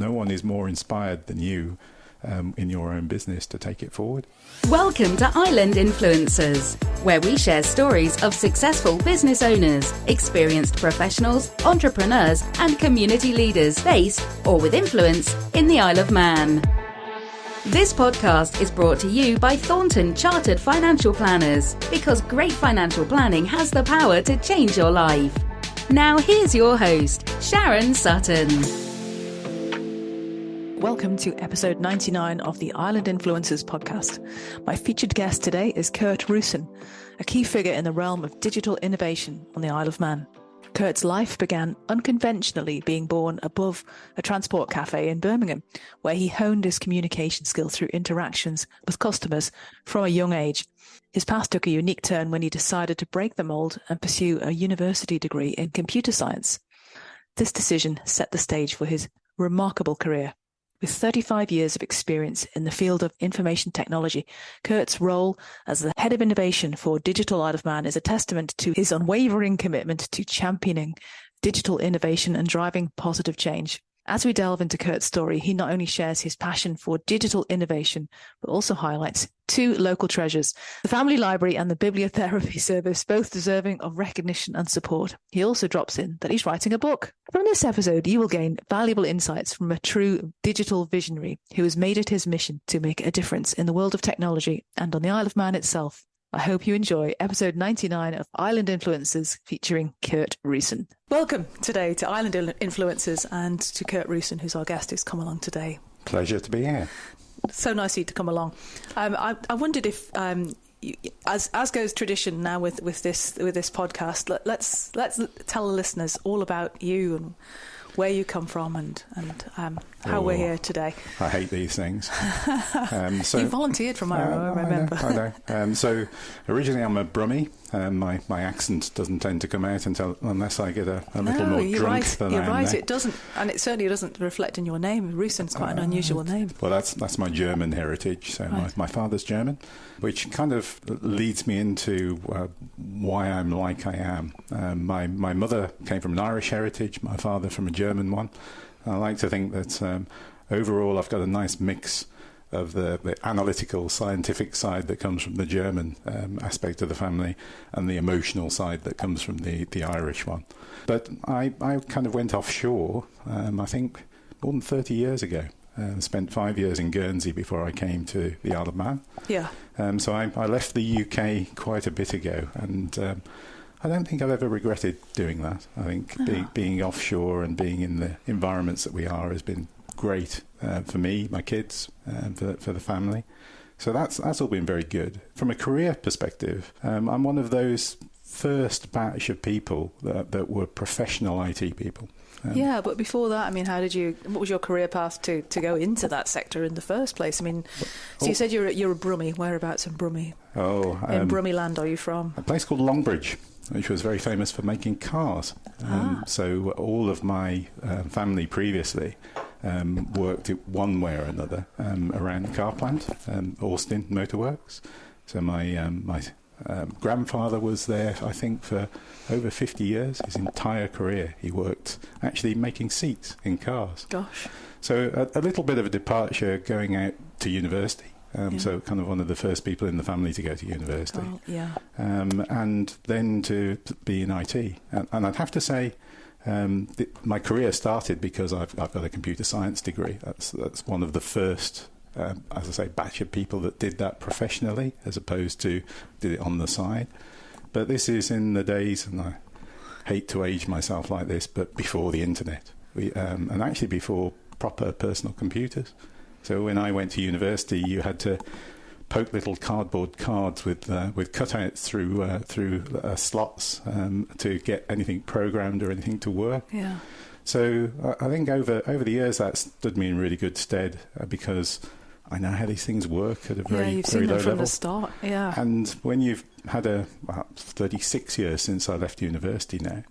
no one is more inspired than you in your own business to take it forward. Welcome to Island Influencers, where we share stories of successful business owners, experienced professionals, entrepreneurs and community leaders based or with influence in the Isle of Man. This podcast is brought to you by Thornton Chartered Financial Planners, because great financial planning has the power to change your life. Now here's your host, Sharon Sutton. Welcome to episode 99 of the Island Influencers podcast. My featured guest today is Kurt Roosen, a key figure in the realm of digital innovation on the Isle of Man. Kurt's life began unconventionally, being born above a transport café in Birmingham, where he honed his communication skills through interactions with customers from a young age. His path took a unique turn when he decided to break the mould and pursue a university degree in computer science. This decision set the stage for his remarkable career. With 35 years of experience in the field of information technology, Kurt's role as the head of innovation for Digital Isle of Man is a testament to his unwavering commitment to championing digital innovation and driving positive change. As we delve into Kurt's story, he not only shares his passion for digital innovation, but also highlights two local treasures, the Family Library and the Bibliotherapy service, both deserving of recognition and support. He also drops in that he's writing a book. From this episode, you will gain valuable insights from a true digital visionary who has made it his mission to make a difference in the world of technology and on the Isle of Man itself. I hope you enjoy episode 99 of Island Influencers featuring Kurt Roosen. Welcome today to Island Influencers and to Kurt Roosen, who's our guest who's come along today. Pleasure to be here. So nice of you to come along. I wondered if, as goes tradition now with this podcast, let's tell the listeners all about you and where you come from and how we're here today. I hate these things. You volunteered from I remember. I know. So originally I'm a Brummie. My accent doesn't tend to come out unless I get a little more drunk than I am. You're right. There. It doesn't, and it certainly doesn't reflect in your name. Roosen's quite an unusual name. Well, that's my German heritage. So right. my father's German, which kind of leads me into why I'm like I am. My mother came from an Irish heritage. My father from a German one. I like to think that overall I've got a nice mix of the analytical, scientific side that comes from the German aspect of the family and the emotional side that comes from the Irish one. But I kind of went offshore, I think, more than 30 years ago. Spent 5 years in Guernsey before I came to the Isle of Man. Yeah. So I left the UK quite a bit ago, and I don't think I've ever regretted doing that. I think being offshore and being in the environments that we are has been great for me, my kids, for the family. So that's all been very good. From a career perspective, I'm one of those first batch of people that were professional IT people. Yeah, but before that, I mean, what was your career path to go into that sector in the first place? I mean, so you said you're a Brummie. Whereabouts in Brummie? In Brummie land are you from? A place called Longbridge, which was very famous for making cars. So all of my family previously worked one way or another around the car plant, Austin Motorworks. So my grandfather was there, I think, for over 50 years. His entire career he worked actually making seats in cars. Gosh. So a little bit of a departure going out to university. So kind of one of the first people in the family to go to university. Oh, yeah. And then to be in IT. And I'd have to say my career started because I've got a computer science degree. That's one of the first, as I say, batch of people that did that professionally as opposed to did it on the side. But this is in the days, and I hate to age myself like this, but before the internet. And actually before proper personal computers. So when I went to university, you had to poke little cardboard cards with cutouts through slots to get anything programmed or anything to work. Yeah. So I think over the years that stood me in really good stead because I know how these things work at a very, you've very seen low them from level. the start. Yeah. And when you've had 36 years since I left university now,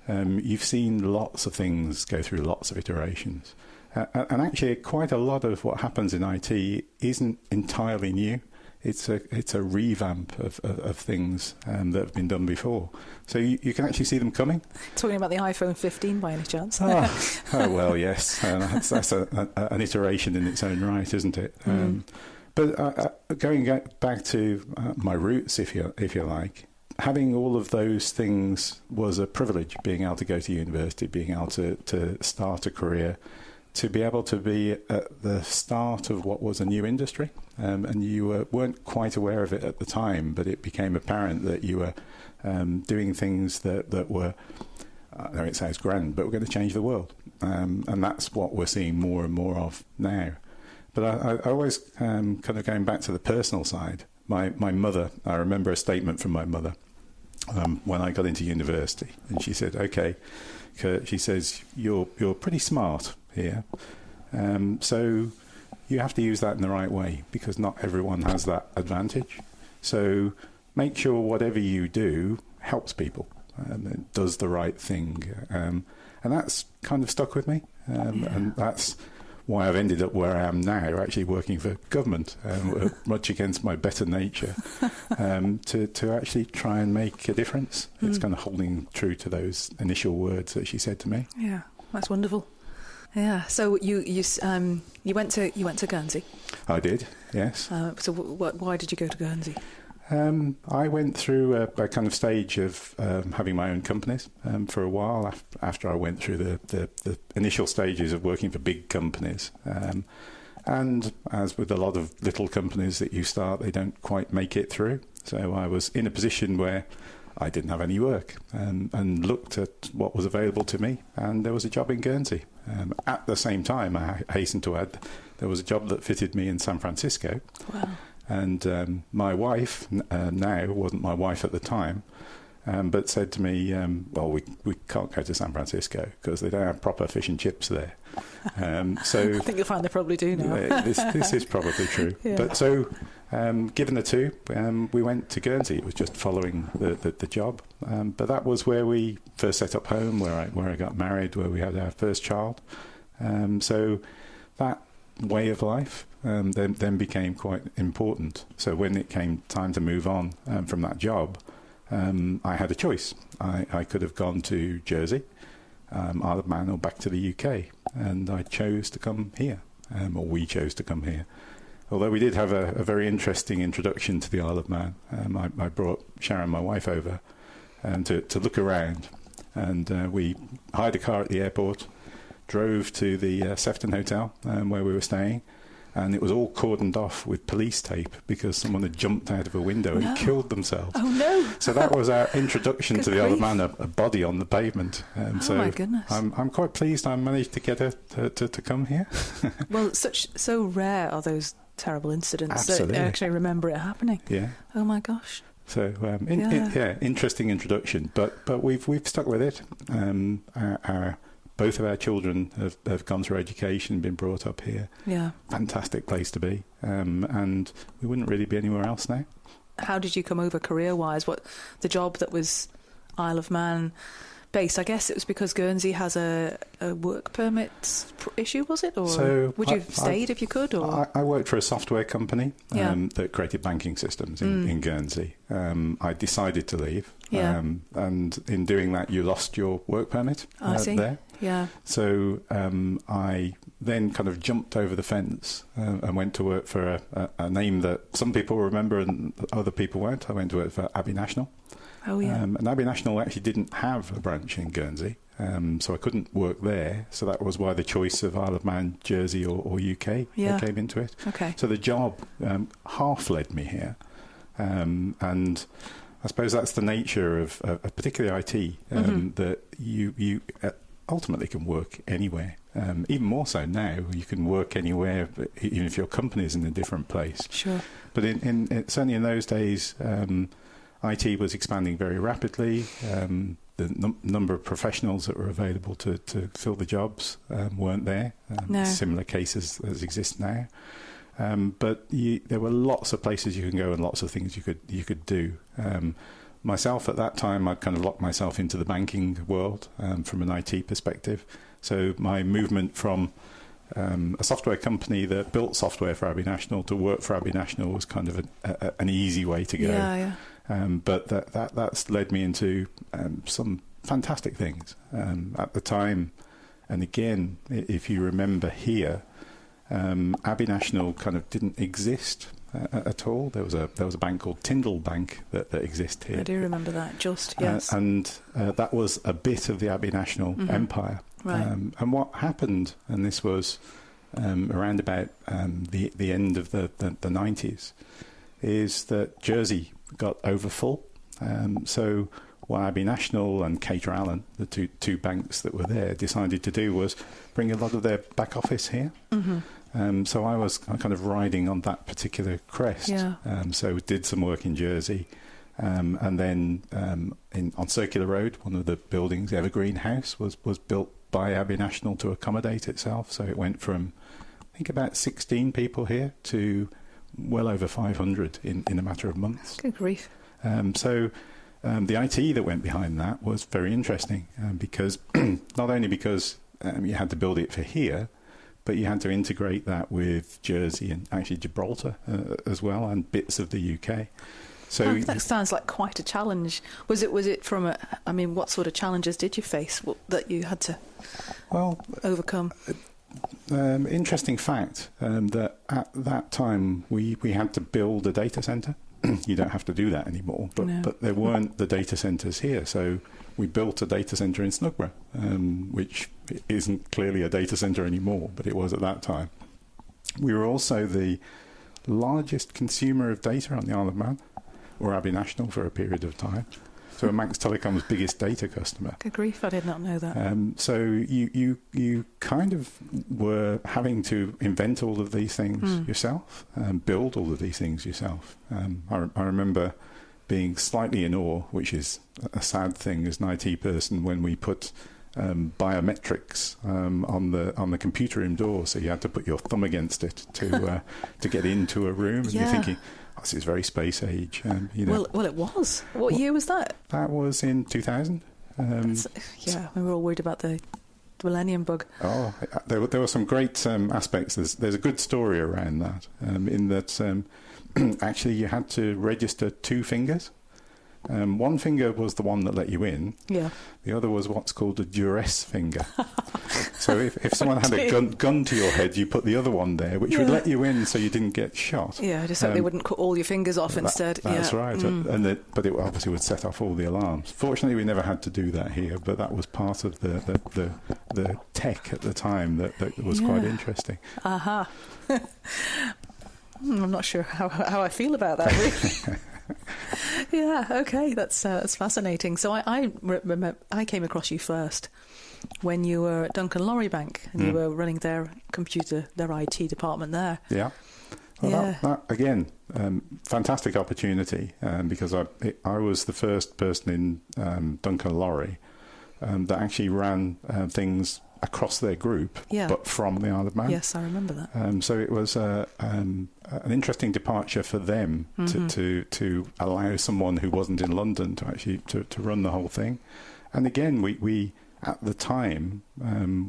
you've seen lots of things go through lots of iterations. And actually, quite a lot of what happens in IT isn't entirely new. it's a revamp of things that have been done before. So you can actually see them coming. Talking about the iPhone 15 by any chance? Oh well, yes. That's an iteration in its own right, isn't it? But going back to my roots, if you like, having all of those things was a privilege. Being able to go to university, being able to start a career, to be able to be at the start of what was a new industry, and you weren't quite aware of it at the time, but it became apparent that you were doing things that were, I know it sounds grand, but we're going to change the world, and that's what we're seeing more and more of now. But I always kind of going back to the personal side. My mother, I remember a statement from my mother when I got into university, and she said, "Okay, Kurt," she says, "you're pretty smart here, so you have to use that in the right way, because not everyone has that advantage. So make sure whatever you do helps people, it does the right thing." And that's kind of stuck with me, and that's why I've ended up where I am now, actually working for government, much against my better nature, to actually try and make a difference. It's kind of holding true to those initial words that she said to me. Yeah, that's wonderful. Yeah. So you went to Guernsey. I did, yes. So why did you go to Guernsey? I went through a kind of stage of having my own companies for a while after I went through the initial stages of working for big companies. And as with a lot of little companies that you start, they don't quite make it through. So I was in a position where I didn't have any work, and looked at what was available to me, and there was a job in Guernsey. At the same time, I hasten to add, there was a job that fitted me in San Francisco. Wow. And my wife, now, wasn't my wife at the time, but said to me, well, we can't go to San Francisco because they don't have proper fish and chips there. So I think you'll find they probably do now. This is probably true. Yeah. But so, given the two, we went to Guernsey. It was just following the job. But that was where we first set up home, where I got married, where we had our first child. So that way of life then became quite important. So when it came time to move on from that job, I had a choice. I could have gone to Jersey, Isle of Man, or back to the UK, and I chose to come here, or we chose to come here. Although we did have a very interesting introduction to the Isle of Man. I brought Sharon, my wife, over to look around, and we hired a car at the airport, drove to the Sefton Hotel where we were staying, and it was all cordoned off with police tape because someone had jumped out of a window and killed themselves. Oh, no. So that was our introduction to the Isle of Man, a body on the pavement. So my goodness. I'm quite pleased I managed to get her to come here. Well, so rare are those terrible incidents. Absolutely. That I actually remember it happening. Yeah. Oh, my gosh. So, interesting introduction, but we've stuck with it. Both of our children have gone through education, been brought up here. Yeah. Fantastic place to be. And we wouldn't really be anywhere else now. How did you come over career-wise? What the job that was Isle of Man based? I guess it was because Guernsey has a work permit issue, was it? Or so would you have stayed if you could? Or I worked for a software company that created banking systems in Guernsey. I decided to leave. Yeah. And in doing that, you lost your work permit there. Yeah. So I then kind of jumped over the fence and went to work for a name that some people remember and other people won't. I went to work for Abbey National. Oh, yeah. And Abbey National actually didn't have a branch in Guernsey, so I couldn't work there. So that was why the choice of Isle of Man, Jersey or UK came into it. Okay. So the job half led me here. And I suppose that's the nature of particularly IT, that you ultimately can work anywhere. Even more so now, you can work anywhere, even if your company is in a different place. Sure. But certainly in those days, IT was expanding very rapidly. The number of professionals that were available to fill the jobs weren't there. No. Similar cases as exist now. But there were lots of places you can go and lots of things you could do. Myself at that time, I'd kind of locked myself into the banking world from an IT perspective. So my movement from a software company that built software for Abbey National. To work for Abbey National was kind of an easy way to go. Yeah. But that's led me into some fantastic things at the time. And again, if you remember here, Abbey National kind of didn't exist at all. There was a bank called Tyndall Bank that exists here. I do remember that, yes. And that was a bit of the Abbey National empire. Right. And what happened, and this was around about the end of the 90s, is that Jersey got overfull. So what Abbey National and Cater Allen, the two banks that were there, decided to do was bring a lot of their back office here. So I was kind of riding on that particular crest. Yeah. So did some work in Jersey. And then on Circular Road, one of the buildings, Evergreen House, was built by Abbey National to accommodate itself. So it went from, I think, about 16 people here to well over 500 in a matter of months. Good grief. So the IT that went behind that was very interesting because not only because you had to build it for here, but you had to integrate that with Jersey and actually Gibraltar as well, and bits of the UK. So that sounds like quite a challenge. Was it from what sort of challenges did you face that you had to overcome? Interesting fact that at that time we had to build a data center. You don't have to do that anymore, but there weren't the data centers here. So we built a data center in Snugborough, which isn't clearly a data center anymore, but it was at that time. We were also the largest consumer of data on the Isle of Man, or Abbey National for a period of time. So Manx Telecom's biggest data customer. Good grief, I did not know that. So you kind of were having to invent all of these things yourself, build all of these things yourself. I remember being slightly in awe, which is a sad thing as an IT person, when we put biometrics on the computer room door. So you had to put your thumb against it to get into a room, and you're thinking, this is very space age. Well, it was. What year was that? That was in 2000. We were all worried about the Millennium Bug. Oh, there were some great aspects. There's a good story around that, in that actually you had to register 2 fingers. One finger was the one that let you in. Yeah. The other was what's called a duress finger. So if someone had a gun to your head, you put the other one there, which would let you in so you didn't get shot. Yeah, just so they wouldn't cut all your fingers off instead. That's right. But it obviously would set off all the alarms. Fortunately, we never had to do that here, but that was part of the tech at the time that was quite interesting. Aha. I'm not sure how I feel about that, really. Yeah, okay, that's fascinating. So I remember I came across you first when you were at Duncan Lorry Bank and you were running their IT department there. Yeah. Well, that again, fantastic opportunity because I was the first person in Duncan Lorry that actually ran things across their group, but from the Isle of Man. Yes, I remember that. So it was an interesting departure for them to allow someone who wasn't in London to actually to run the whole thing. And again, we at the time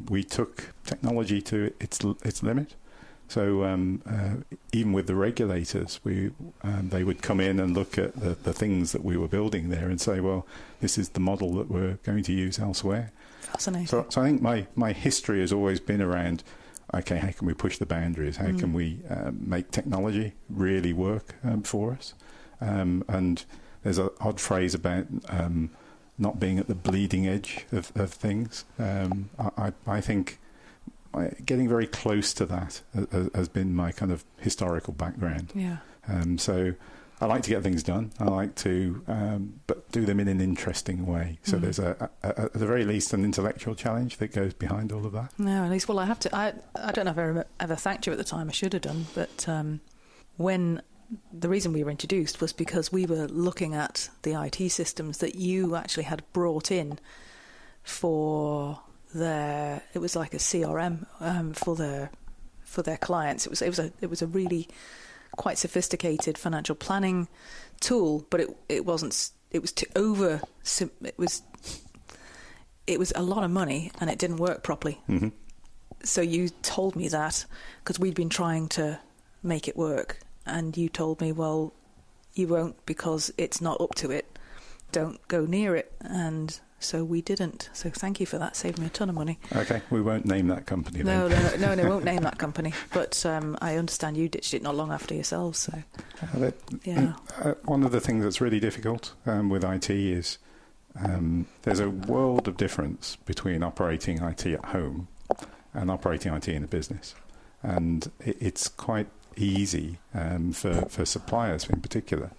we took technology to its limit. So even with the regulators, they would come in and look at the things that we were building there and say, well, this is the model that we're going to use elsewhere. Fascinating. So I think my history has always been around, okay, how can we push the boundaries? How can we make technology really work for us? And there's an odd phrase about not being at the bleeding edge of things. I think getting very close to that has been my kind of historical background. Yeah. So I like to get things done. I like to, but do them in an interesting way. So there's at the very least an intellectual challenge that goes behind all of that. No, at least. Well, I have to. I don't know if I ever thanked you at the time. I should have done. But when the reason we were introduced was because we were looking at the IT systems that you actually had brought in for their. It was like a CRM for their clients. It was a really quite sophisticated financial planning tool, but it wasn't. It was it was a lot of money, and it didn't work properly. So you told me that because we'd been trying to make it work, and you told me, well, you won't because it's not up to it. Don't go near it. And so we didn't. So thank you for that. Saved me a ton of money. Okay, we won't name that company then. No, won't name that company. But I understand you ditched it not long after yourselves. So one of the things that's really difficult with IT is there's a world of difference between operating IT at home and operating IT in a business. And it's quite easy for suppliers in particular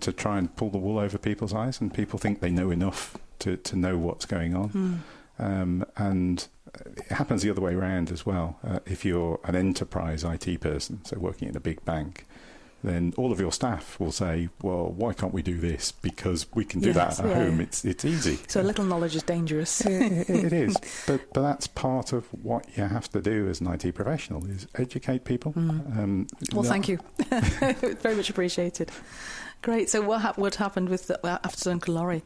to try and pull the wool over people's eyes, and people think they know enough to know what's going on. And it happens the other way around as well. If you're an enterprise IT person, so working in a big bank, then all of your staff will say, well, why can't we do this? Because we can do that at home. It's easy. So a little knowledge is dangerous. It is. But that's part of what you have to do as an IT professional, is educate people. Well, thank you. Very much appreciated. Great. So what happened with after Duncan Lorry?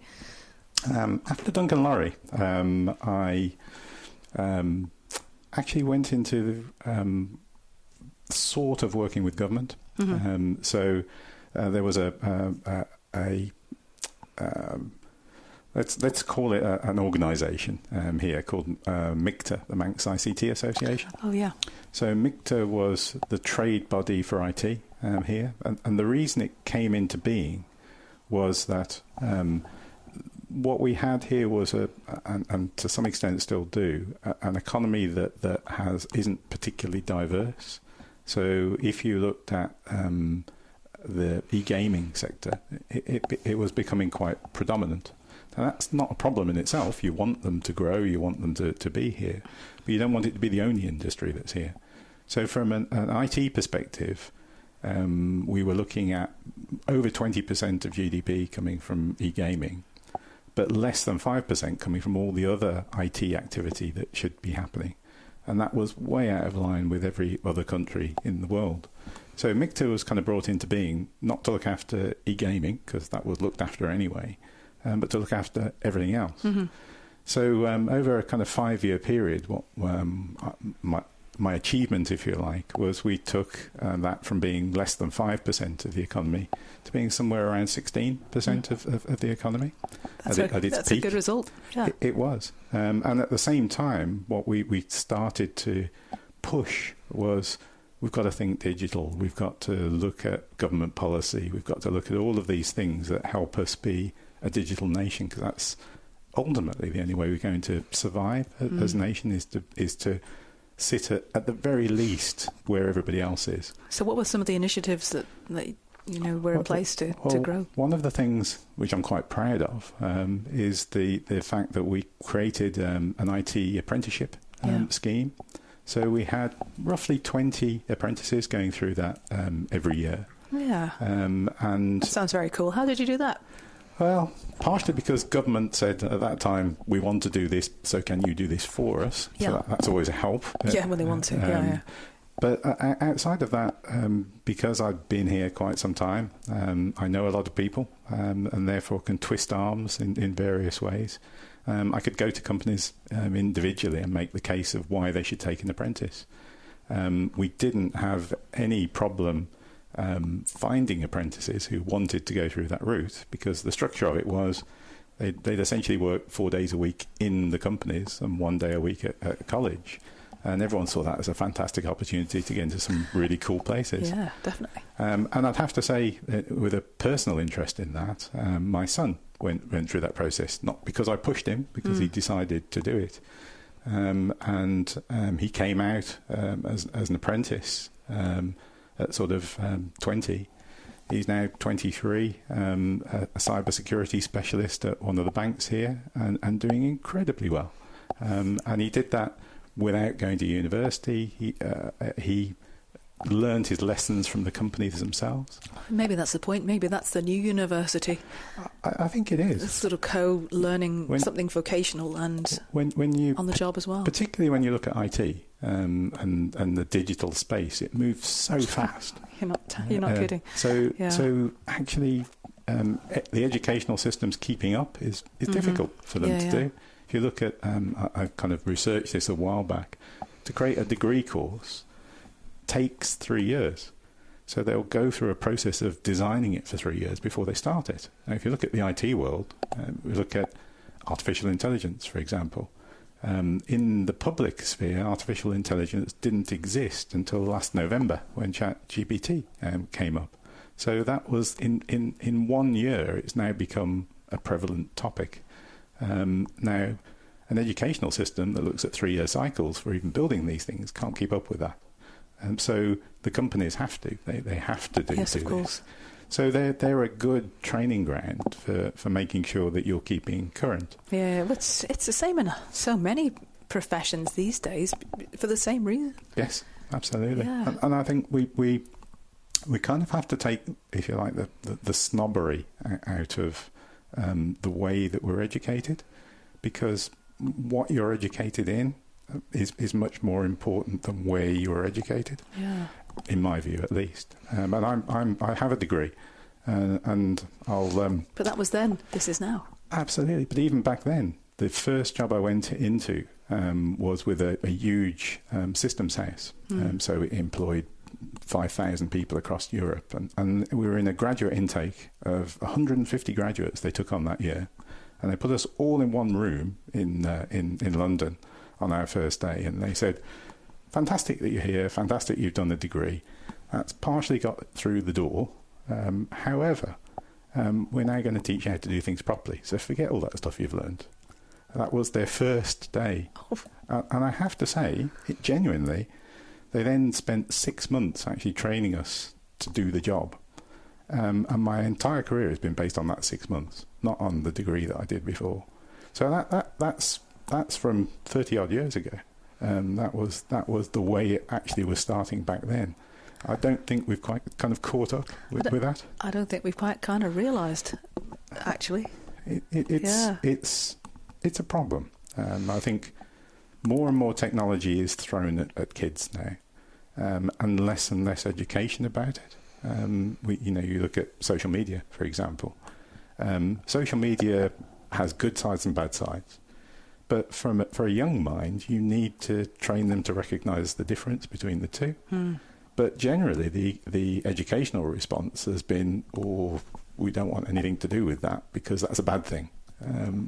After Duncan Lorry, I actually went into sort of working with government. So there was let's call it an organisation here called MICTA, the Manx ICT Association. Oh yeah. So MICTA was the trade body for IT here, and the reason it came into being was that what we had here was and to some extent still do, an economy that isn't particularly diverse. So if you looked at the e-gaming sector, it was becoming quite predominant. Now, that's not a problem in itself. You want them to grow, you want them to be here, but you don't want it to be the only industry that's here. So from an IT perspective, we were looking at over 20% of GDP coming from e-gaming, but less than 5% coming from all the other IT activity that should be happening. And that was way out of line with every other country in the world. So MICTA was kind of brought into being not to look after e-gaming, because that was looked after anyway, but to look after everything else. So over a kind of 5-year period, what my achievement, if you like, was we took that from being less than 5% of the economy to being somewhere around 16% of the economy at its peak. That's a good result. Yeah. It was. And at the same time, what we started to push was we've got to think digital. We've got to look at government policy. We've got to look at all of these things that help us be a digital nation, because that's ultimately the only way we're going to survive as a nation is to sit at the very least where everybody else is. So what were some of the initiatives that were in place to grow? One of the things which I'm quite proud of is the fact that we created an IT apprenticeship scheme. So we had roughly 20 apprentices going through that every year. Yeah. And that sounds very cool. How did you do that? Well, partially because government said at that time, we want to do this, so can you do this for us? Yeah. So that's always a help. Yeah, when they want to. But outside of that, because I've been here quite some time, I know a lot of people and therefore can twist arms in various ways. I could go to companies individually and make the case of why they should take an apprentice. We didn't have any problem finding apprentices who wanted to go through that route, because the structure of it was they'd essentially work 4 days a week in the companies and 1 day a week at college. And everyone saw that as a fantastic opportunity to get into some really cool places. Yeah, definitely. And I'd have to say, with a personal interest in that, my son went through that process, not because I pushed him, because he decided to do it. And he came out as an apprentice at sort of 20. He's now 23, a cybersecurity specialist at one of the banks here, and doing incredibly well. And he did that without going to university. He learned his lessons from the companies themselves. Maybe that's the point. Maybe that's the new university. I think it is. It's sort of co-learning something vocational and when you on the job as well. Particularly when you look at IT and the digital space, it moves so fast. You're not kidding. So actually, the educational systems keeping up is difficult for them to do. If you look at, I kind of researched this a while back, to create a degree course takes 3 years. So they'll go through a process of designing it for 3 years before they start it. Now, if you look at the IT world, we look at artificial intelligence, for example. In the public sphere, artificial intelligence didn't exist until last November when ChatGPT came up. So that was in 1 year, it's now become a prevalent topic. Now, an educational system that looks at 3-year cycles for even building these things can't keep up with that. So the companies have to. They have to do, yes, do of course. this. So they're a good training ground for making sure that you're keeping current. Yeah, but it's the same in so many professions these days for the same reason. Yes, absolutely. Yeah. And I think we kind of have to take, if you like, the snobbery out of the way that we're educated, because what you're educated in is much more important than where you're educated. Yeah. In my view, at least. And I have a degree, and I'll. But that was then. This is now. Absolutely. But even back then, the first job I went into was with a huge systems house. So it employed 5,000 people across Europe, and we were in a graduate intake of 150 graduates they took on that year, and they put us all in one room in London on our first day, and they said, fantastic that you're here, fantastic you've done a degree. That's partially got through the door. However, we're now going to teach you how to do things properly. So forget all that stuff you've learned. That was their first day. And I have to say, genuinely, they then spent 6 months actually training us to do the job. And my entire career has been based on that 6 months, not on the degree that I did before. So that's from 30 odd years ago. That was the way it actually was starting back then. I don't think we've quite kind of caught up with that. I don't think we've quite kind of realised, actually. It's a problem. I think more and more technology is thrown at kids now, and less education about it. You look at social media, for example. Social media has good sides and bad sides. But for a young mind, you need to train them to recognise the difference between the two. But generally, the educational response has been, we don't want anything to do with that because that's a bad thing.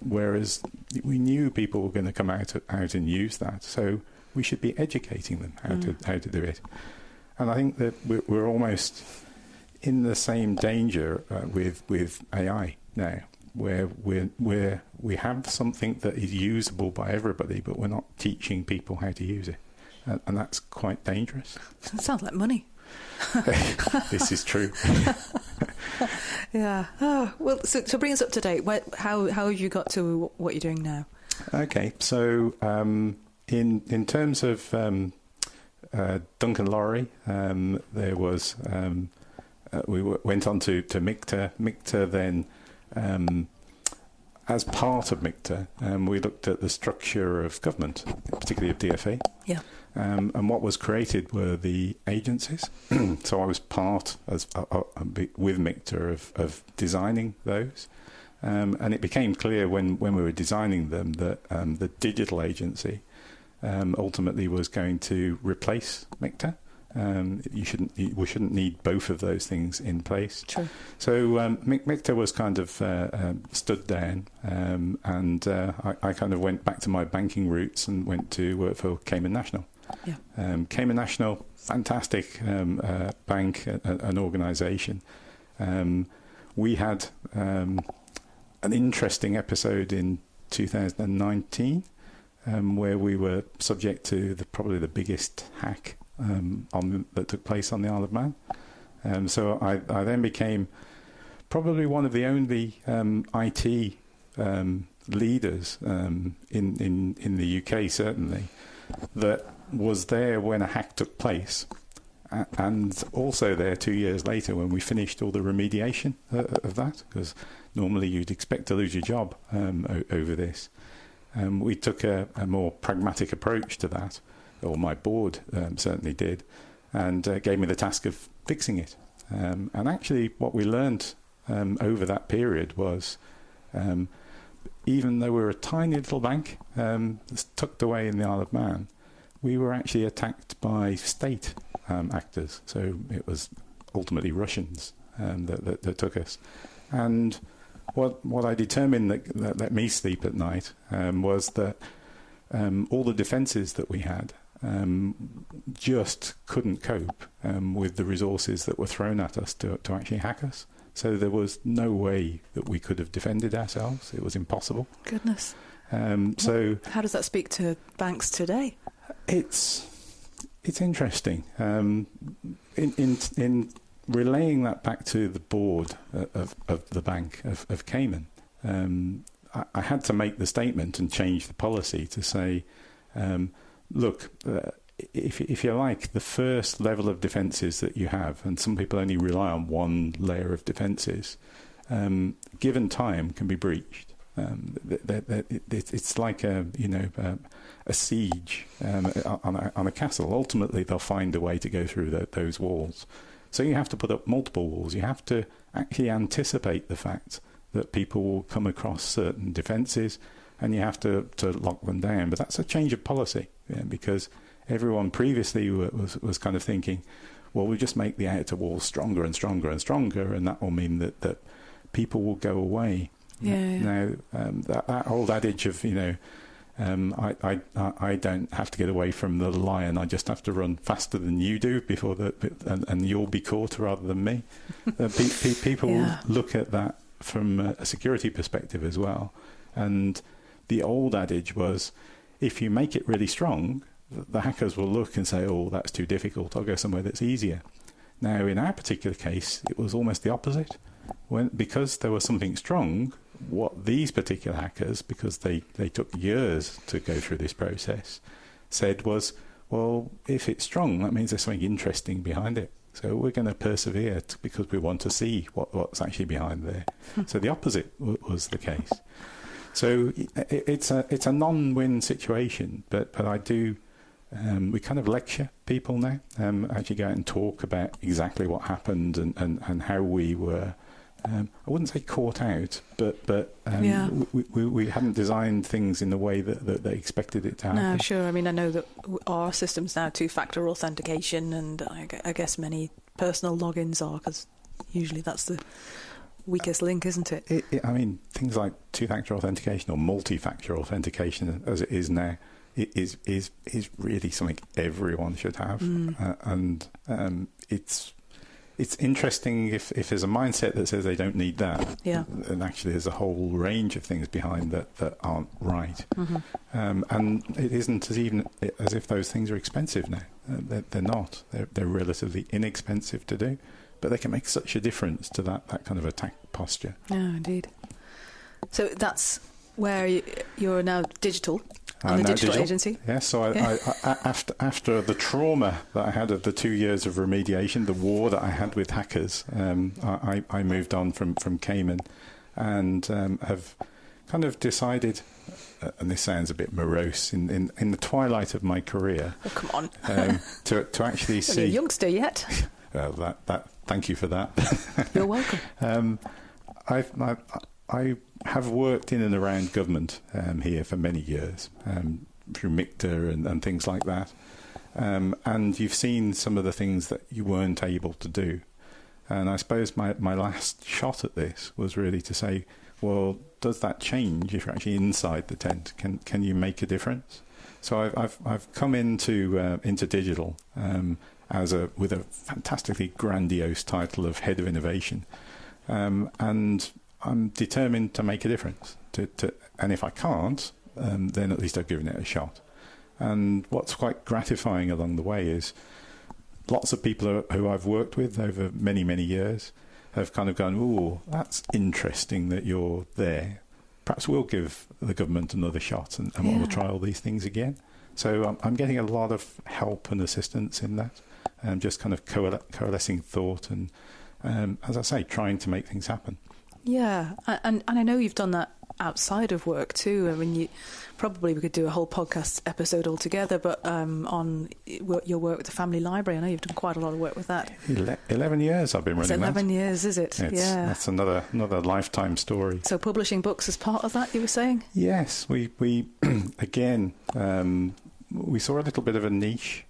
Whereas we knew people were going to come out and use that, so we should be educating them how to do it. And I think that we're almost in the same danger with AI now, where we have something that is usable by everybody, but we're not teaching people how to use it, and that's quite dangerous. It sounds like money. This is true. Yeah. Oh, well, so bring us up to date. How have you got to what you're doing now? Okay, so in terms of Duncan Lorry, there was we went on to MICTA. MICTA then. As part of MICTA, we looked at the structure of government, particularly of DFE. Yeah. And what was created were the agencies. So I was part, with MICTA, of designing those. And it became clear when we were designing them that the digital agency ultimately was going to replace MICTA. We shouldn't need both of those things in place. True. So MICTA was kind of stood down, and I kind of went back to my banking roots and went to work for Cayman National. Yeah. Cayman National, fantastic bank, an organisation. We had an interesting episode in 2019 where we were subject to probably the biggest hack that took place on the Isle of Man. So I then became probably one of the only IT leaders in the UK, certainly, that was there when a hack took place, and also there 2 years later when we finished all the remediation of that, because normally you'd expect to lose your job over this. We took a more pragmatic approach to that, or my board certainly did, and gave me the task of fixing it. And actually what we learned over that period was, even though we're a tiny little bank tucked away in the Isle of Man, we were actually attacked by state actors. So it was ultimately Russians that took us. And what I determined that let me sleep at night was that all the defences that we had just couldn't cope with the resources that were thrown at us to actually hack us. So there was no way that we could have defended ourselves. It was impossible. Goodness. So how does that speak to banks today? It's interesting. In relaying that back to the board of the Bank of Cayman, I had to make the statement and change the policy to say, look, if you like, the first level of defences that you have, and some people only rely on one layer of defences, given time can be breached. It's like a siege on a castle. Ultimately, they'll find a way to go through those walls. So you have to put up multiple walls. You have to actually anticipate the fact that people will come across certain defences, and you have to lock them down. But that's a change of policy, because everyone previously was kind of thinking, well, we'll just make the outer walls stronger and stronger and stronger, and that will mean that people will go away. Yeah. Now, that old adage of, I don't have to get away from the lion, I just have to run faster than you do and you'll be caught rather than me. People look at that from a security perspective as well. And the old adage was, if you make it really strong, the hackers will look and say, oh, that's too difficult, I'll go somewhere that's easier. Now, in our particular case, it was almost the opposite. Because there was something strong, what these particular hackers, because they took years to go through this process, said was, well, if it's strong, that means there's something interesting behind it. So we're going to persevere because we want to see what's actually behind there. So the opposite was the case. So it's a non-win situation, but I do. We kind of lecture people now. Actually go out and talk about exactly what happened and how we were. I wouldn't say caught out, but we hadn't designed things in the way that they expected it to happen. No, sure. I mean, I know that our system's now two-factor authentication, and I guess many personal logins are, because usually that's the weakest link, isn't it? I mean, things like two-factor authentication or multi-factor authentication, as it is now, is really something everyone should have, and it's interesting if there's a mindset that says they don't need that, and actually there's a whole range of things behind that aren't right. And it isn't as if those things are expensive now. They're not. They're relatively inexpensive to do, but they can make such a difference to that kind of attack posture. Yeah, indeed. So that's where you're now digital. On the digital agency? Yes, so I after the trauma that I had of the 2 years of remediation, the war that I had with hackers, I moved on from Cayman and have kind of decided, and this sounds a bit morose, in the twilight of my career. Oh, come on. to actually see... You're a youngster yet. Well, thank you for that. You're welcome. I have worked in and around government here for many years, through MICTA and things like that. And you've seen some of the things that you weren't able to do. And I suppose my last shot at this was really to say, well, does that change if you're actually inside the tent? Can you make a difference? So I've come into digital with a fantastically grandiose title of Head of Innovation, and I'm determined to make a difference. And if I can't, then at least I've given it a shot. And what's quite gratifying along the way is lots of people who I've worked with over many, many years have kind of gone, ooh, that's interesting that you're there. Perhaps we'll give the government another shot and we'll try all these things again. So I'm getting a lot of help and assistance in that, just kind of coalescing thought and, as I say, trying to make things happen. Yeah, and I know you've done that outside of work too. I mean, we could do a whole podcast episode altogether, but on your work with the Family Library, I know you've done quite a lot of work with that. 11 years I've been running that. 11 years, is it? That's another lifetime story. So publishing books as part of that, you were saying? Yes, we again, we saw a little bit of a niche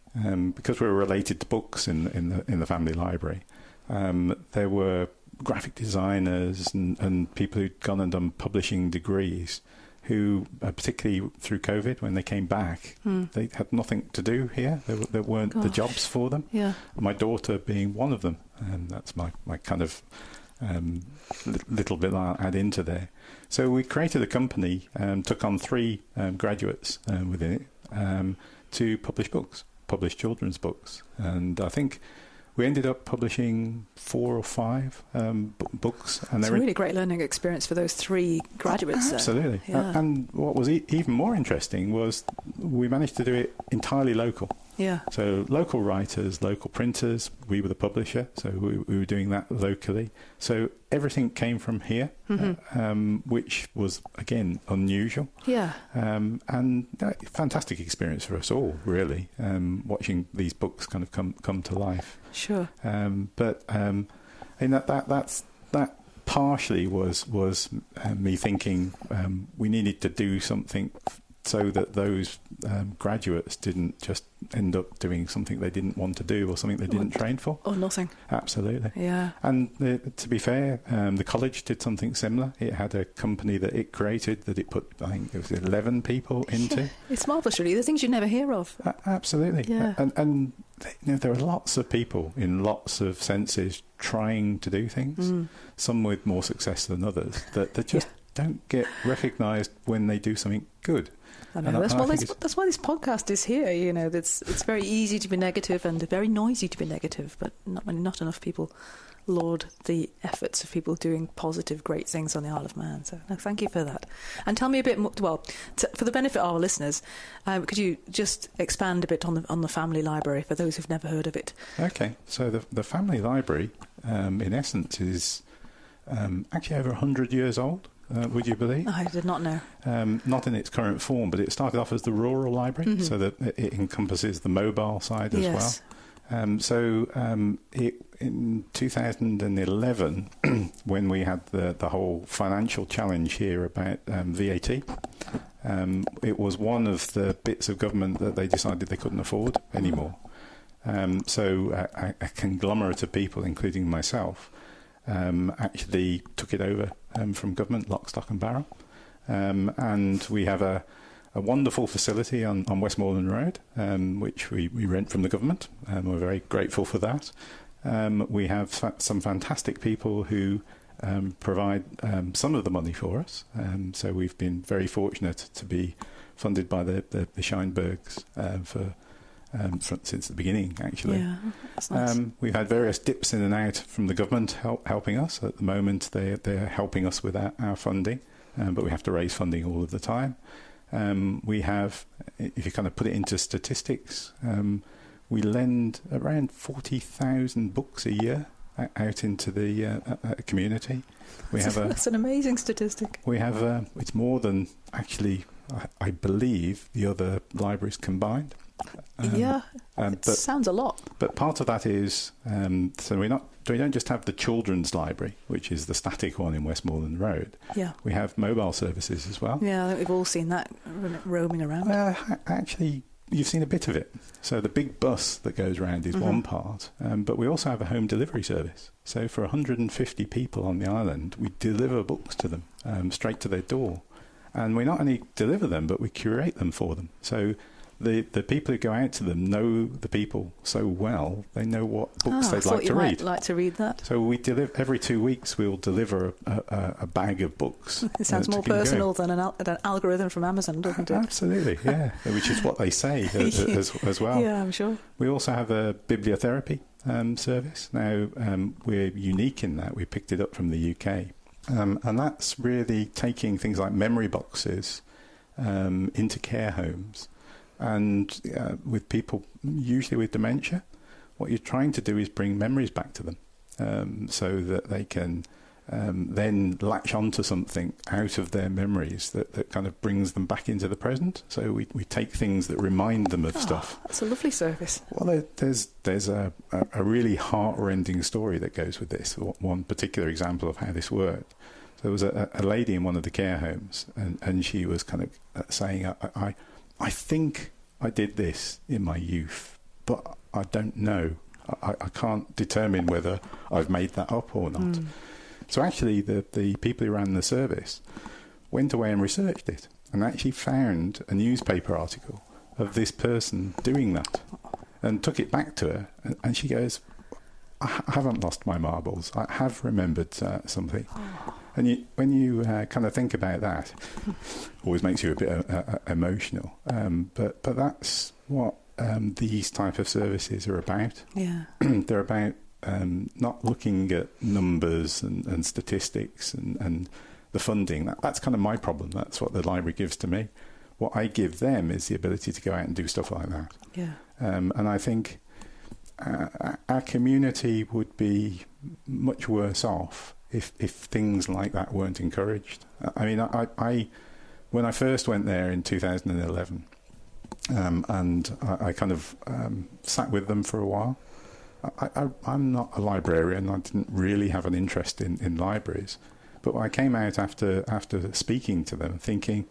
because we were related to books in the family library. There were graphic designers and people who'd gone and done publishing degrees who, particularly through COVID, when they came back, they had nothing to do here. There weren't the jobs for them. Yeah. My daughter being one of them, and that's my kind of little bit I'll add into there. So we created a company, took on 3 graduates within it to publish children's books. And I think we ended up publishing 4 or 5 books. And it's a really great learning experience for those 3 graduates. Absolutely. Yeah. And what was even more interesting was we managed to do it entirely local. Yeah. So local writers, local printers, we were the publisher, so we were doing that locally. So everything came from here, which was, again, unusual. Yeah. And fantastic experience for us all, really, watching these books kind of come to life. Sure. But that partially was me thinking we needed to do something so that those graduates didn't just end up doing something they didn't want to do or something they didn't train for. Or nothing. Absolutely. Yeah. And to be fair, the college did something similar. It had a company that it created that it put, I think it was 11 people into. Yeah. It's marvellous, really. The things you never hear of. Absolutely. Yeah. And there are lots of people in lots of senses trying to do things, some with more success than others, that just don't get recognised when they do something good. I know. That's why this podcast is here. You know, it's very easy to be negative and very noisy to be negative, but not enough people laud the efforts of people doing positive, great things on the Isle of Man. So, no, thank you for that. And tell me a bit more. Well, for the benefit of our listeners, could you just expand a bit on the family library for those who've never heard of it? Okay, so the family library, in essence, is actually over 100 years old. Would you believe? I did not know. Not in its current form, but it started off as the rural library, so that it encompasses the mobile side as well. So in 2011, when we had the whole financial challenge here about VAT, it was one of the bits of government that they decided they couldn't afford anymore. So a conglomerate of people, including myself, actually took it over from government, lock, stock and barrel. And we have a wonderful facility on Westmoreland Road, which we rent from the government, and we're very grateful for that. We have some fantastic people who provide some of the money for us. So we've been very fortunate to be funded by the Scheinbergs since the beginning, actually. Yeah, that's nice. We've had various dips in and out from the government helping us. At the moment, they're helping us with our funding, but we have to raise funding all of the time. We have, if you kind of put it into statistics, we lend around 40,000 books a year out into the community. That's an amazing statistic. We have, it's more than actually, I believe, the other libraries combined. Sounds a lot. But part of that is, so we don't just have the children's library, which is the static one in Westmoreland Road. Yeah. We have mobile services as well. Yeah, I think we've all seen that roaming around. Actually, you've seen a bit of it. So the big bus that goes around is one part, but we also have a home delivery service. So for 150 people on the island, we deliver books to them straight to their door. And we not only deliver them, but we curate them for them. So the people who go out to them know the people so well, they know what books they'd like to read. Might like to read that. So we deliver every 2 weeks. We'll deliver a bag of books. It sounds more personal than an algorithm from Amazon, doesn't it? Absolutely, yeah. Which is what they say as well. Yeah, I'm sure. We also have a bibliotherapy service. Now we're unique in that we picked it up from the UK, and that's really taking things like memory boxes into care homes. And with people, usually with dementia, what you're trying to do is bring memories back to them so that they can then latch onto something out of their memories that kind of brings them back into the present. So we take things that remind them of stuff. That's a lovely service. Well, there's a really heart-rending story that goes with this. One particular example of how this worked. So there was a lady in one of the care homes, and she was kind of saying, I think I did this in my youth, but I don't know. I can't determine whether I've made that up or not. So actually, the people who ran the service went away and researched it and actually found a newspaper article of this person doing that and took it back to her. And she goes, I haven't lost my marbles. I have remembered something. And when you kind of think about that, always makes you a bit emotional. But that's what these type of services are about. Yeah. They're about not looking at numbers and statistics and the funding. That's kind of my problem. That's what the library gives to me. What I give them is the ability to go out and do stuff like that. Yeah. And I think our community would be much worse off if things like that weren't encouraged. I mean, I when I first went there in 2011, and I kind of sat with them for a while. I'm not a librarian. I didn't really have an interest in libraries. But I came out after speaking to them thinking,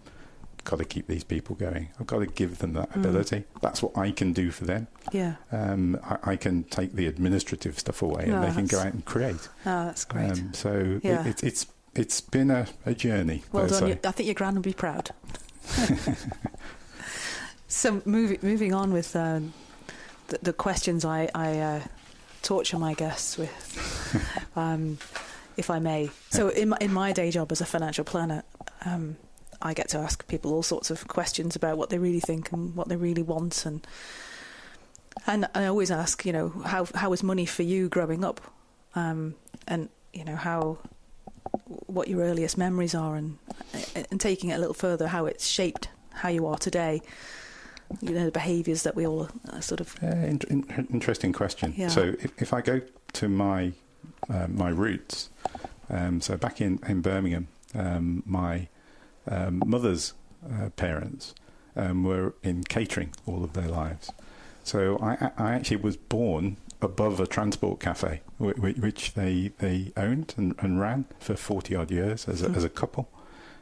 I've got to keep these people going. I've got to give them that ability. That's what I can do for them. Yeah. I can take the administrative stuff away and they can go out and create. Oh, that's great. So yeah. It's been a journey. Well done. I think your gran will be proud. So moving on with the questions I torture my guests with, if I may. So in my day job as a financial planner, I get to ask people all sorts of questions about what they really think and what they really want, and I always ask, how was money for you growing up, and what your earliest memories are, and taking it a little further, how it's shaped how you are today. The behaviours that we all sort of... interesting question. Yeah. So if I go to my roots, so back in Birmingham, my mother's parents were in catering all of their lives. So I actually was born above a transport café, which they owned and ran for 40-odd years as a couple.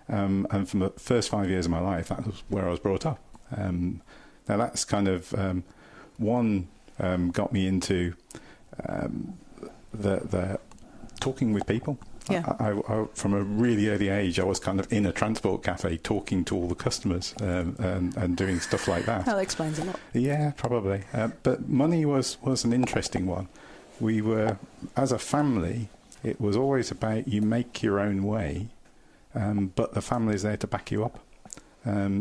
And from the first 5 years of my life, that was where I was brought up. Now that's kind of got me into the talking with people. Yeah. I, from a really early age, I was kind of in a transport cafe talking to all the customers and doing stuff like that. That explains a lot. Yeah, probably. But money was an interesting one. We were, as a family, it was always about you make your own way, but the family's there to back you up.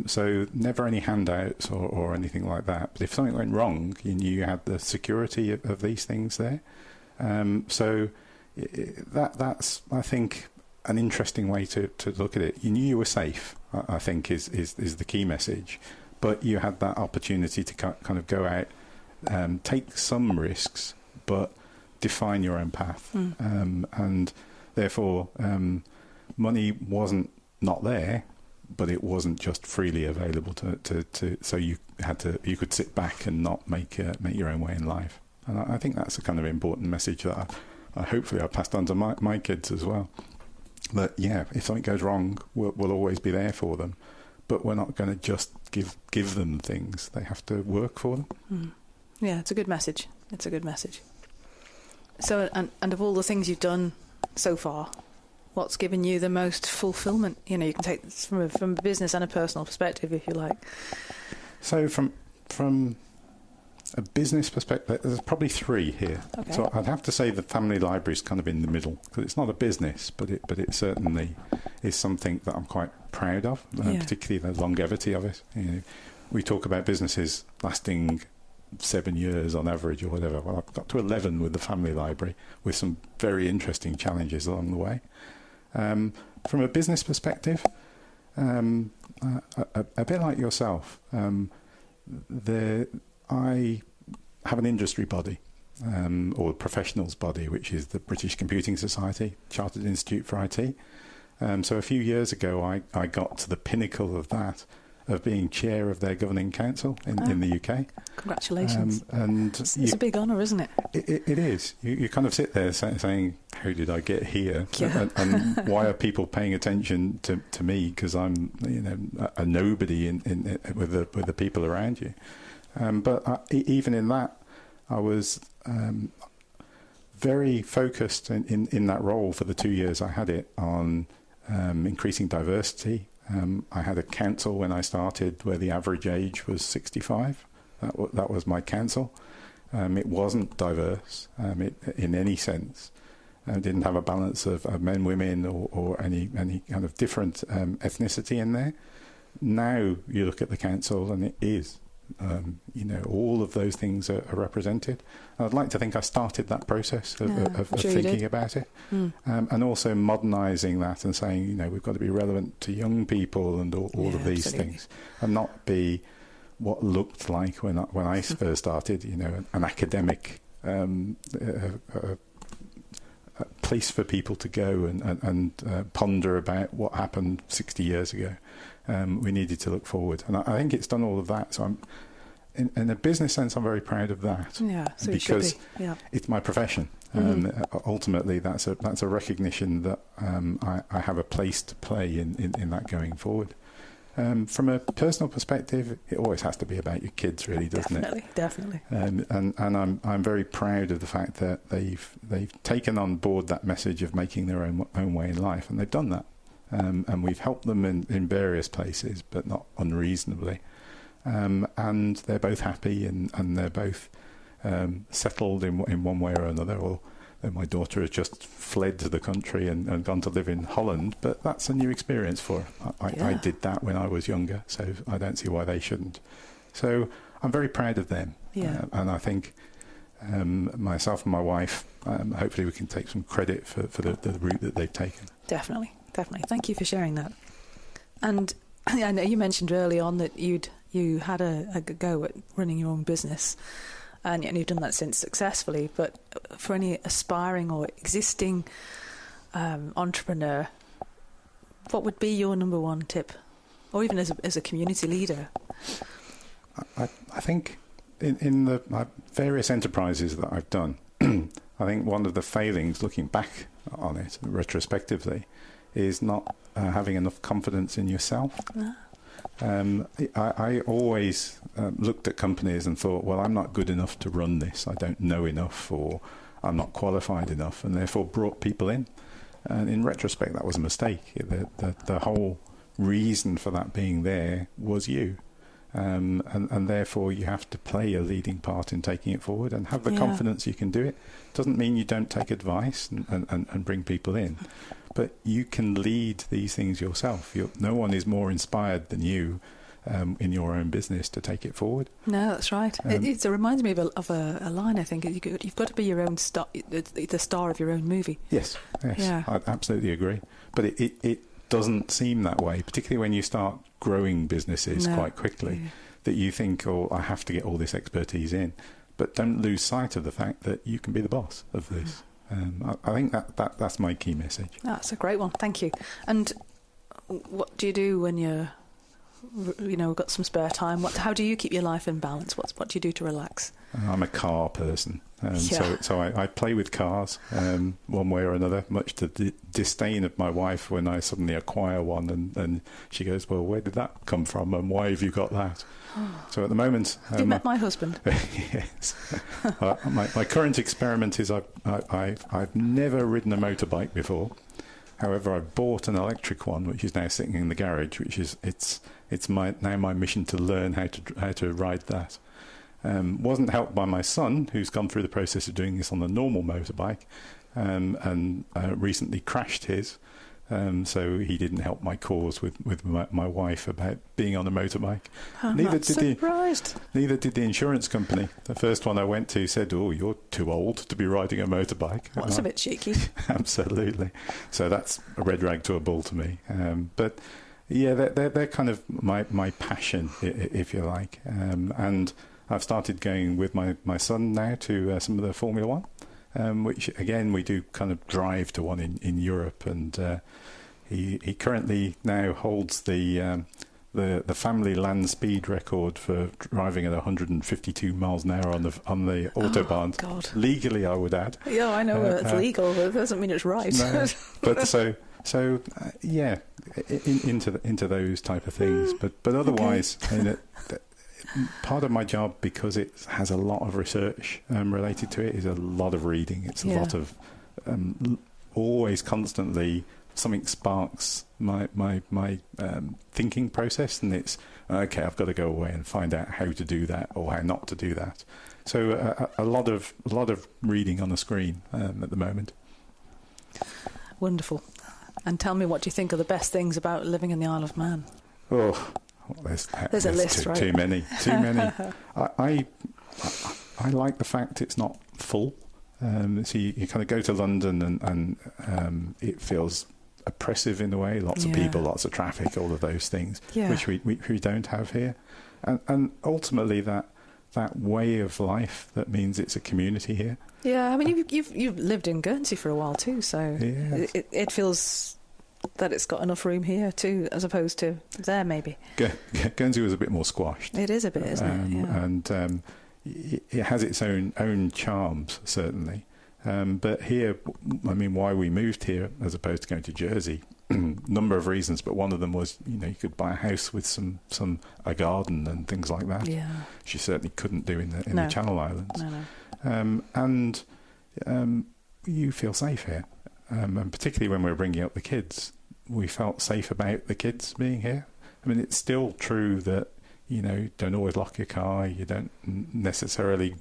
So never any handouts or anything like that. But if something went wrong, you knew you had the security of these things there. So that's, I think, an interesting way to look at it. You knew you were safe, I think, is the key message. But you had that opportunity to kind of go out, take some risks, but define your own path. And therefore, money wasn't not there, but it wasn't just freely available to so you could sit back and not make your own way in life. And I think that's a kind of important message that hopefully I passed on to my kids as well. That if something goes wrong, we'll always be there for them, but we're not going to just give them things. They have to work for them. Yeah, it's a good message. It's a good message. So, and of all the things you've done so far, what's given you the most fulfillment? You can take this from a business and a personal perspective, if you like. So from a business perspective, there's probably three here. Okay. So I'd have to say the family library is kind of in the middle, because it's not a business, but it certainly is something that I'm quite proud of, particularly the longevity of it. We talk about businesses lasting 7 years on average or whatever. Well, I've got to 11 with the family library, with some very interesting challenges along the way. From a business perspective, a bit like yourself, I have an industry body, or a professionals body, which is the British Computing Society, Chartered Institute for IT. So a few years ago, I got to the pinnacle of that of being chair of their governing council in the UK. Congratulations. And it's a big honour, isn't it? It is. You kind of sit there saying, how did I get here? Yeah. And why are people paying attention to me? Because I'm a nobody with the people around you. But even in that, I was very focused in that role for the 2 years I had it on increasing diversity. I had a council when I started where the average age was 65. That was my council. It wasn't diverse in any sense. It didn't have a balance of men, women, or any kind of different ethnicity in there. Now you look at the council and it is. All of those things are represented. I'd like to think I started that process of thinking about it, and also modernising that and saying, we've got to be relevant to young people and all of these things, and not be what looked like when I first started, an academic place for people to go and ponder about what happened 60 years ago. We needed to look forward, and I think it's done all of that. So I'm, in a business sense, I'm very proud of that. Yeah, so because you should be. Yeah. It's my profession. Ultimately, that's a recognition that I have a place to play in that going forward. From a personal perspective, it always has to be about your kids, really, doesn't it? Definitely. And I'm very proud of the fact that they've taken on board that message of making their own way in life, and they've done that. And we've helped them in various places, but not unreasonably. And they're both happy, and they're both settled in one way or another. Or my daughter has just fled to the country and gone to live in Holland, but that's a new experience for her. I did that when I was younger, so I don't see why they shouldn't. So I'm very proud of them. Yeah. And I think myself and my wife, hopefully we can take some credit for the route that they've taken. Definitely. Thank you for sharing that. And I know you mentioned early on that you had a go at running your own business, and you've done that since successfully. But for any aspiring or existing entrepreneur, what would be your number one tip, or even as a community leader? I think in the various enterprises that I've done, I think one of the failings, looking back on it retrospectively, is not having enough confidence in yourself. I always looked at companies and thought, well, I'm not good enough to run this. I don't know enough, or I'm not qualified enough, and therefore brought people in. And in retrospect, that was a mistake. The whole reason for that being there was you. And therefore you have to play a leading part in taking it forward and have the confidence you can do it. Doesn't mean you don't take advice and bring people in, but you can lead these things yourself. No one is more inspired than you in your own business to take it forward. No, that's right. It reminds me of a line, I think. You've got to be your own star, the star of your own movie. Yes. Yeah. I absolutely agree. But it doesn't seem that way, particularly when you start growing businesses quite quickly, that you think, I have to get all this expertise in. But don't lose sight of the fact that you can be the boss of this. I think that's my key message. That's a great one. Thank you. And what do you do when you're, got some spare time? How do you keep your life in balance? What do you do to relax? I'm a car person. So I play with cars one way or another, much to the disdain of my wife when I suddenly acquire one, and she goes, well, where did that come from, and why have you got that? So at the moment... you met my husband? Yes. My current experiment is I've never ridden a motorbike before. However, I've bought an electric one, which is now sitting in the garage, which is it's now my mission to learn how to ride that. Wasn't helped by my son, who's gone through the process of doing this on a normal motorbike, and recently crashed his. So he didn't help my cause with my wife about being on a motorbike. Neither did the insurance company. The first one I went to said, "Oh, you're too old to be riding a motorbike." That's a bit cheeky. Absolutely. So that's a red rag to a bull to me. But yeah, they're kind of my passion, if you like. And I've started going with my son now to some of the Formula One, which again we do kind of drive to one in Europe, and he currently now holds the the family land speed record for driving at 152 miles an hour on the autobahn. Oh, God. Legally, I would add. Yeah, I know it's legal, but it doesn't mean it's right. No, but into those type of things. But otherwise, part of my job, because it has a lot of research related to it, is a lot of reading. It's a lot of always constantly something sparks my thinking process, and it's okay. I've got to go away and find out how to do that or how not to do that. So a lot of reading on the screen at the moment. Wonderful. And tell me, what do you think are the best things about living in the Isle of Man? Oh, there's a list, right? Too many. I like the fact it's not full. So you kind of go to London and it feels oppressive in a way. Lots of people, lots of traffic, all of those things, which we don't have here. And ultimately that way of life, that means it's a community here. Yeah, I mean, you've lived in Guernsey for a while too, so it feels that it's got enough room here too, as opposed to there maybe. Guernsey was a bit more squashed. It is a bit, isn't it? Yeah. And it has its own charms, certainly. But here, I mean, why we moved here as opposed to going to Jersey, number of reasons, but one of them was, you could buy a house with a garden and things like that. Yeah. Which you certainly couldn't do in the Channel Islands. No. And you feel safe here. And particularly when we were bringing up the kids, we felt safe about the kids being here. I mean, it's still true that, don't always lock your car, you don't necessarily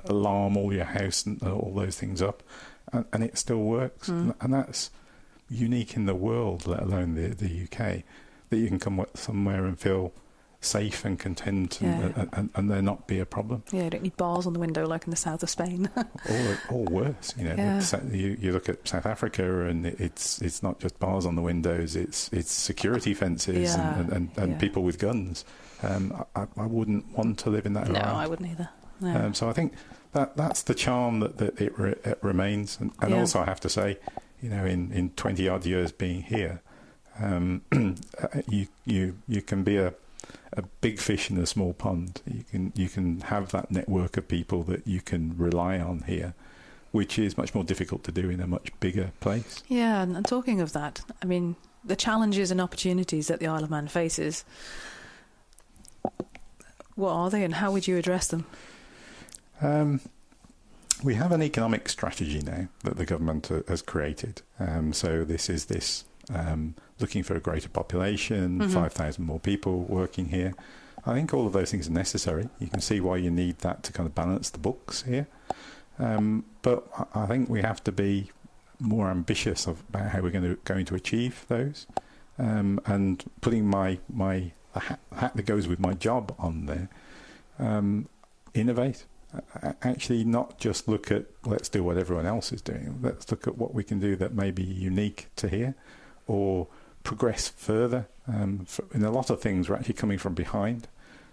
alarm all your house and all those things up, and it still works. And that's unique in the world, let alone the UK, that you can come somewhere and feel safe and content and there not be a problem. Yeah, you don't need bars on the window like in the south of Spain. or worse, you look at South Africa and it's not just bars on the windows, it's security fences and people with guns. I wouldn't want to live in that environment. No, I wouldn't either. No. So I think that's the charm that it remains. And also I have to say, in 20 odd years being here, you can be a big fish in a small pond. You can have that network of people that you can rely on here, which is much more difficult to do in a much bigger place. Yeah, and talking of that, I mean, the challenges and opportunities that the Isle of Man faces, what are they and how would you address them? We have an economic strategy now that the government has created. So this is looking for a greater population, 5,000 more people working here. I think all of those things are necessary. You can see why you need that to kind of balance the books here. But I think we have to be more ambitious about how we're going to achieve those. And putting my hat that goes with my job on there, innovate. Actually, not just look at let's do what everyone else is doing. Let's look at what we can do that may be unique to here, or progress further. In a lot of things, we're actually coming from behind.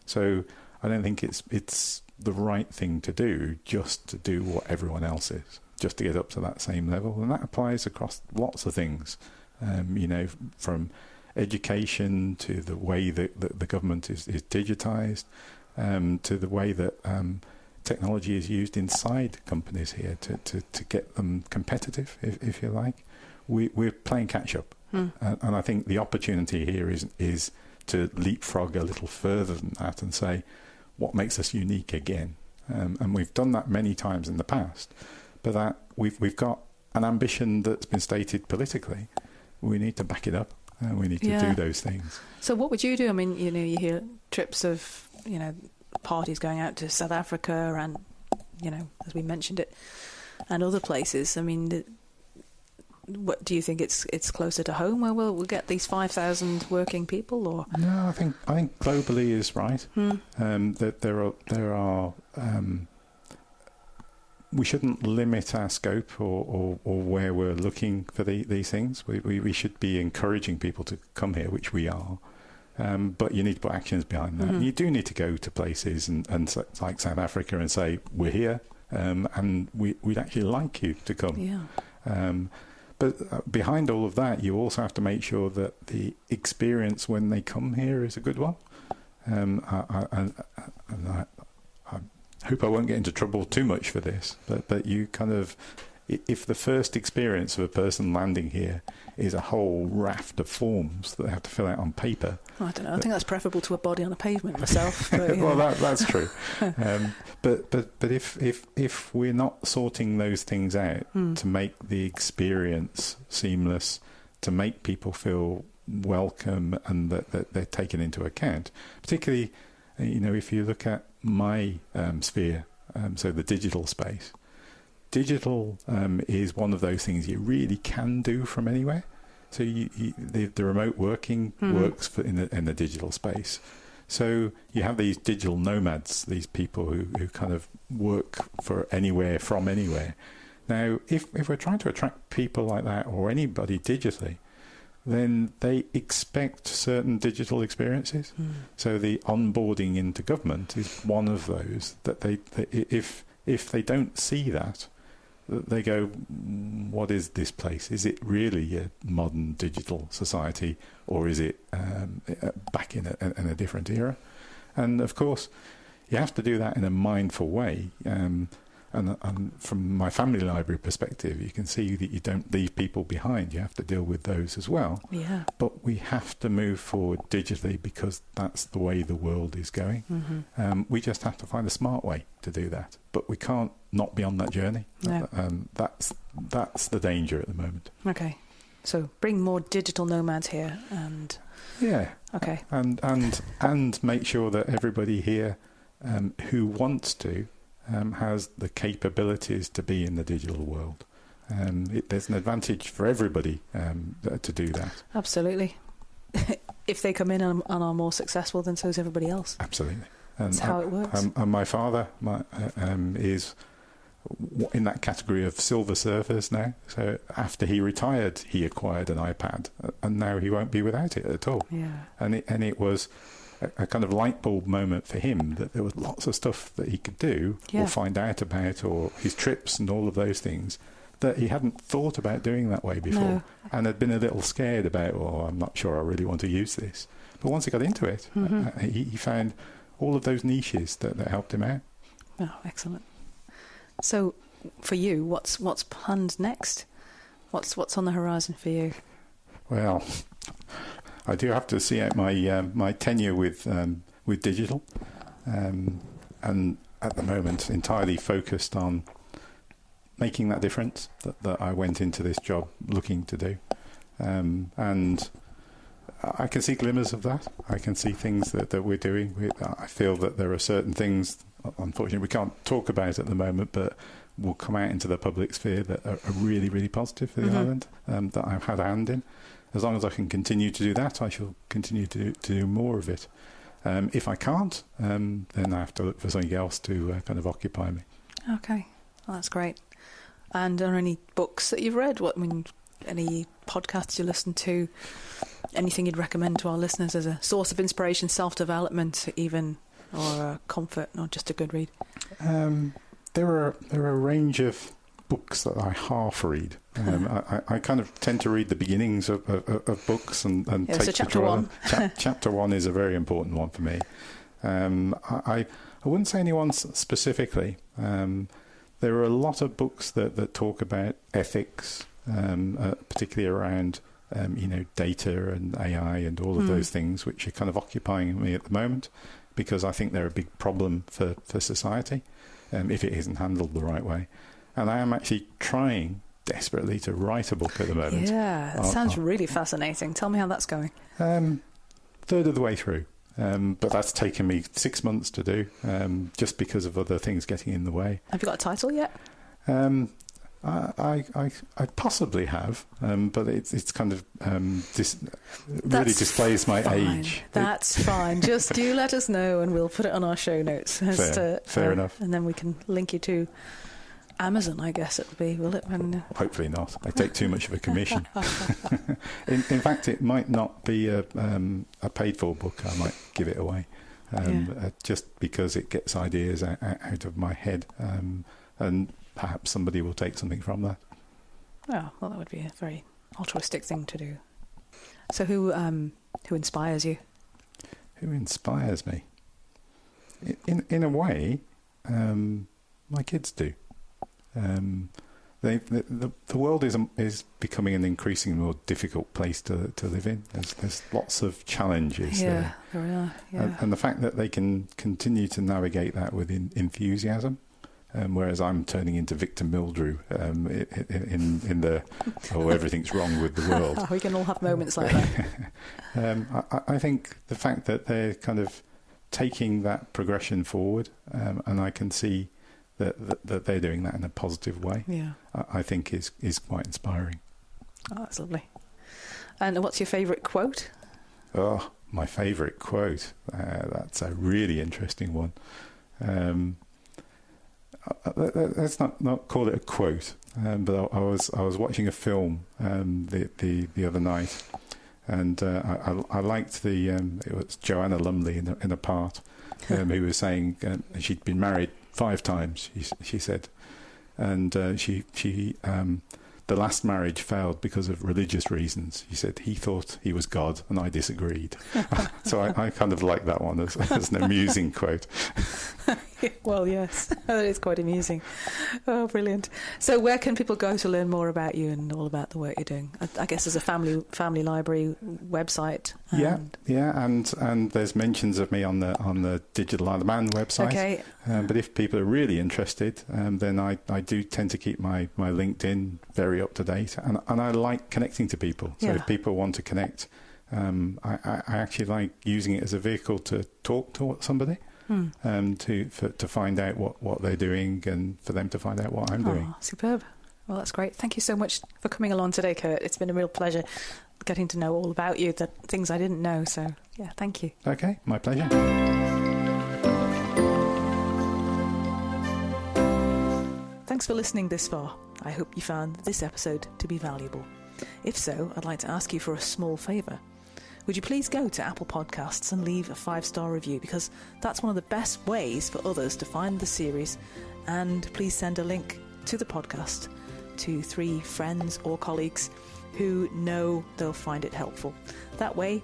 So I don't think it's the right thing to do just to do what everyone else is, just to get up to that same level. And that applies across lots of things, from education to the way that the government is digitised, to the way that technology is used inside companies here to get them competitive, if you like. We're playing catch up. And I think the opportunity here is to leapfrog a little further than that and say, what makes us unique again? And we've done that many times in the past, but that we've got an ambition that's been stated politically. We need to back it up. We need to do those things. So what would you do? I mean, you hear trips of, parties going out to South Africa and, as we mentioned it, and other places. I mean, what do you think? It's closer to home where we'll get these 5,000 working people, or no? I think globally is right. That there are we shouldn't limit our scope or where we're looking for these things. We should be encouraging people to come here, which we are. But you need to put actions behind that. You do need to go to places and like South Africa and say, we're here and we'd actually like you to come. But behind all of that, you also have to make sure that the experience when they come here is a good one. I hope I won't get into trouble too much for this, but you kind of, if the first experience of a person landing here is a whole raft of forms that they have to fill out on paper. I don't know. I think that's preferable to a body on a pavement myself. But, well, that's true. But if we're not sorting those things out to make the experience seamless, to make people feel welcome and that they're taken into account, particularly, if you look at my sphere, so the digital space. Digital is one of those things you really can do from anywhere. So the remote working works in the digital space. So you have these digital nomads, these people who kind of work for anywhere from anywhere. Now, if we're trying to attract people like that or anybody digitally, then they expect certain digital experiences. So the onboarding into government is one of those that if they don't see that, they go, what is this place? Is it really a modern digital society, or is it back in a different era? And of course, you have to do that in a mindful way. And from my family library perspective, you can see that you don't leave people behind. You have to deal with those as well. Yeah. But we have to move forward digitally because that's the way the world is going. We just have to find a smart way to do that. But we can't not be on that journey. No. That's the danger at the moment. Okay. So bring more digital nomads here and... Yeah. Okay. And make sure that everybody here who wants to has the capabilities to be in the digital world. There's an advantage for everybody to do that. Absolutely. If they come in and are more successful, then so is everybody else. Absolutely. That's how it works. And my father is in that category of silver surfers now. So after he retired, he acquired an iPad, and now he won't be without it at all. Yeah. And it was a kind of light bulb moment for him that there was lots of stuff that he could do or find out about, or his trips and all of those things that he hadn't thought about doing that way before, and had been a little scared about, I'm not sure I really want to use this. But once he got into it, he found all of those niches that helped him out. Oh, excellent. So for you, what's planned next? What's on the horizon for you? Well, I do have to see out my tenure with digital, and at the moment entirely focused on making that difference that I went into this job looking to do, and I can see glimmers of that. I can see things that we're doing. I feel that there are certain things, unfortunately, we can't talk about at the moment, but will come out into the public sphere that are really, really positive for the island, that I've had a hand in. As long as I can continue to do that, I shall continue to do more of it. If I can't, then I have to look for something else to kind of occupy me. Okay, well, that's great. And are there any books that you've read? Any podcasts you listen to? Anything you'd recommend to our listeners as a source of inspiration, self-development even, or comfort, or just a good read? There are a range of books that I half read. I kind of tend to read the beginnings of books and take so chapter one. Chapter one is a very important one for me. I wouldn't say anyone specifically. There are a lot of books that talk about ethics, particularly around data and AI and all of those things, which are kind of occupying me at the moment, because I think they're a big problem for society if it isn't handled the right way. And I am actually trying desperately to write a book at the moment. Yeah, that sounds really fascinating. Tell me how that's going. Third of the way through. But that's taken me 6 months to do, just because of other things getting in the way. Have you got a title yet? I possibly have, but it's kind of really displays my age. That's fine. Just do let us know, and we'll put it on our show notes. Fair enough. And then we can link you to Amazon, I guess it'll be, will it? Hopefully not. I take too much of a commission. In fact, it might not be a paid-for book. I might give it away, just because it gets ideas out of my head, and perhaps somebody will take something from that. Oh, well, that would be a very altruistic thing to do. So who inspires you? Who inspires me? In a way, my kids do. The world is becoming an increasingly more difficult place to live in. There's lots of challenges there. There are. Yeah. And the fact that they can continue to navigate that with enthusiasm, whereas I'm turning into Victor Mildrew in the everything's wrong with the world. We can all have moments like that. I think the fact that they're kind of taking that progression forward, and I can see that they're doing that in a positive way, I think is quite inspiring. Oh, that's lovely. And what's your favourite quote? Oh, my favourite quote. That's a really interesting one. Let's not call it a quote, but I was watching a film the other night, and I liked it was Joanna Lumley in a part, who was saying she'd been married 5 times. She said, and she the last marriage failed because of religious reasons. He said he thought he was God, and I disagreed. So I kind of like that one as an amusing quote. Well, yes, that is quite amusing. Oh, brilliant. So where can people go to learn more about you and all about the work you're doing? I guess there's a family library website. And there's mentions of me on the Digital Isle of Man website. Okay. But if people are really interested, then I do tend to keep my LinkedIn very up to date, and I like connecting to people. So if people want to connect, I actually like using it as a vehicle to talk to somebody. To find out what they're doing, and for them to find out what I'm doing. Superb. Well, that's great. Thank you so much for coming along today, Kurt. It's been a real pleasure getting to know all about you, the things I didn't know. So, yeah, thank you. Okay, my pleasure. Thanks for listening this far. I hope you found this episode to be valuable. If so, I'd like to ask you for a small favour. Would you please go to Apple Podcasts and leave a 5-star review, because that's one of the best ways for others to find the series, and please send a link to the podcast to 3 friends or colleagues who know they'll find it helpful. That way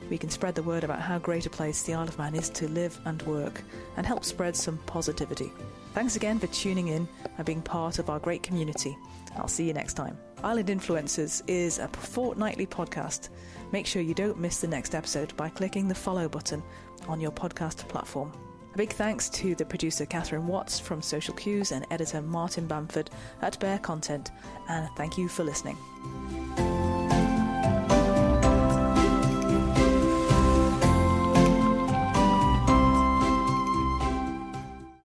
we can spread the word about how great a place the Isle of Man is to live and work, and help spread some positivity. Thanks again for tuning in and being part of our great community. I'll see you next time. Island Influencers is a fortnightly podcast. Make sure you don't miss the next episode by clicking the follow button on your podcast platform. A big thanks to the producer Catherine Watts from Social Cues and editor Martin Bamford at Bear Content, and thank you for listening.